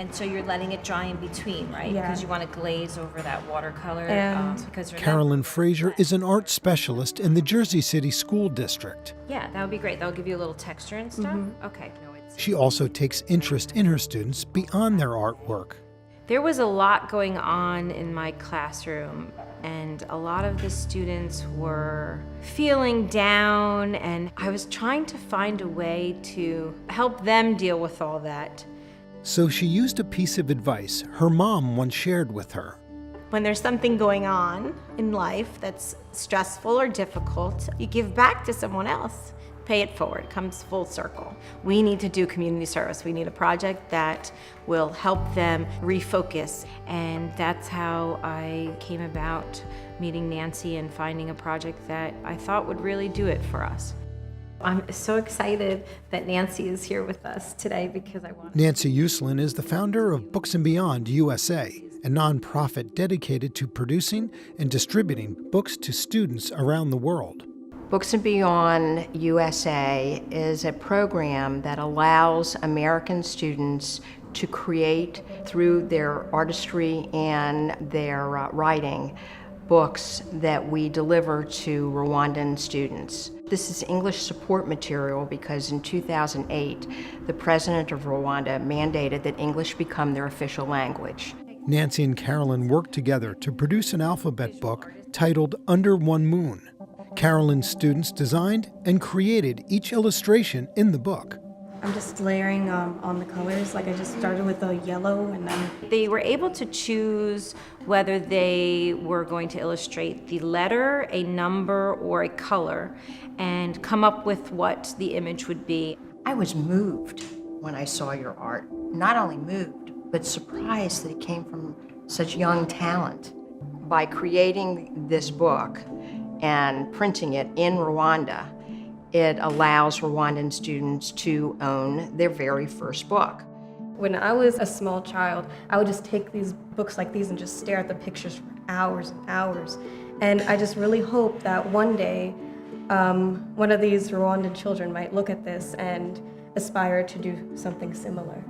And so you're letting it dry in between, right? Yeah. Because you want to glaze over that watercolor. And because Carolyn Fraser is an art specialist in the Jersey City School District. Yeah, that would be great. That'll give you a little texture and stuff. Okay. She also takes interest in her students beyond their artwork. There was a lot going on in my classroom, and a lot of the students were feeling down, and I was trying to find a way to help them deal with all that. So she used a piece of advice her mom once shared with her. when there's something going on in life that's stressful or difficult, you give back to someone else. Pay it forward, it comes full circle. We need to do community service. We need a project that will help them refocus. And that's how I came about meeting Nancy and finding a project that I thought would really do it for us. I'm so excited that Nancy is here with us today because I want. Nancy Uslan is the founder of Books and Beyond USA, a nonprofit dedicated to producing and distributing books to students around the world. Books and Beyond USA is a program that allows American students to create, through their artistry and their writing, books that we deliver to Rwandan students. This is English support material because in 2008, the president of Rwanda mandated that English become their official language. Nancy and Carolyn worked together to produce an alphabet book titled Under One Moon. Carolyn's students designed and created each illustration in the book. I'm just layering on the colors. Like I just started with the yellow and then... They were able to choose whether they were going to illustrate the letter, a number, or a color, and come up with what the image would be. I was moved when I saw your art. Not only moved, but surprised that it came from such young talent. By creating this book and printing it in Rwanda, it allows Rwandan students to own their very first book. When I was a small child, I would just take these books like these and just stare at the pictures for hours and hours. And I just really hope that one day, one of these Rwandan children might look at this and aspire to do something similar.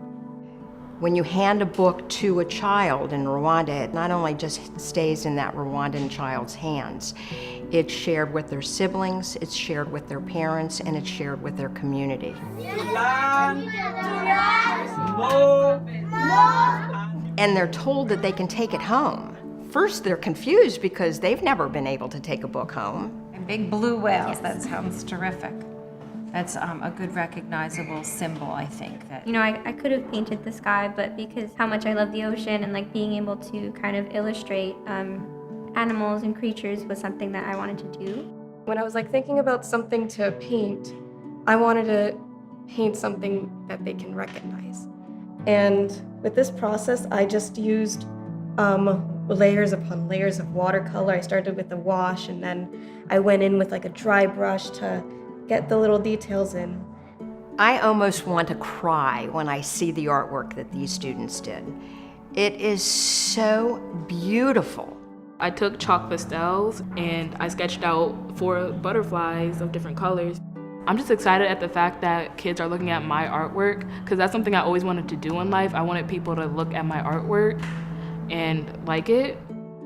When you hand a book to a child in Rwanda, it not only just stays in that Rwandan child's hands, it's shared with their siblings, it's shared with their parents, and it's shared with their community. And they're told that they can take it home. First, they're confused because they've never been able to take a book home. And big blue whales, that sounds terrific. That's a good recognizable symbol, I think. That You know, I could have painted the sky, but because how much I love the ocean and like being able to kind of illustrate animals and creatures was something that I wanted to do. When I was like thinking about something to paint, I wanted to paint something that they can recognize. And with this process, I just used layers upon layers of watercolor. I started with the wash and then I went in with like a dry brush to get the little details in. I almost want to cry when I see the artwork that these students did. It is so beautiful. I took chalk pastels and I sketched out 4 butterflies of different colors. I'm just excited at the fact that kids are looking at my artwork because that's something I always wanted to do in life. I wanted people to look at my artwork and like it.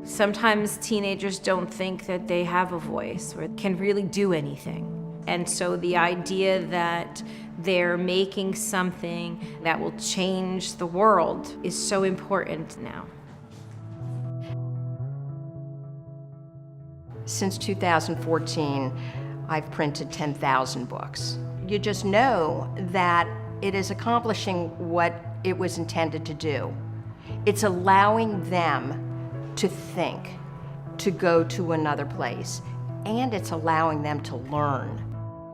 sometimes teenagers don't think that they have a voice or can really do anything. And so the idea that they're making something that will change the world is so important now. Since 2014, I've printed 10,000 books. You just know that it is accomplishing what it was intended to do. It's allowing them to think, to go to another place, and it's allowing them to learn.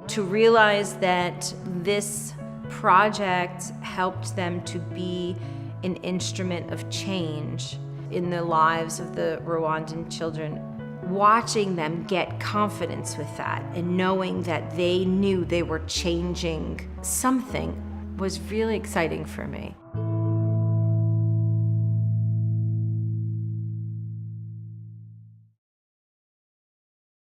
To realize that this project helped them to be an instrument of change in the lives of the Rwandan children. Watching them get confidence with that and knowing that they knew they were changing something was really exciting for me.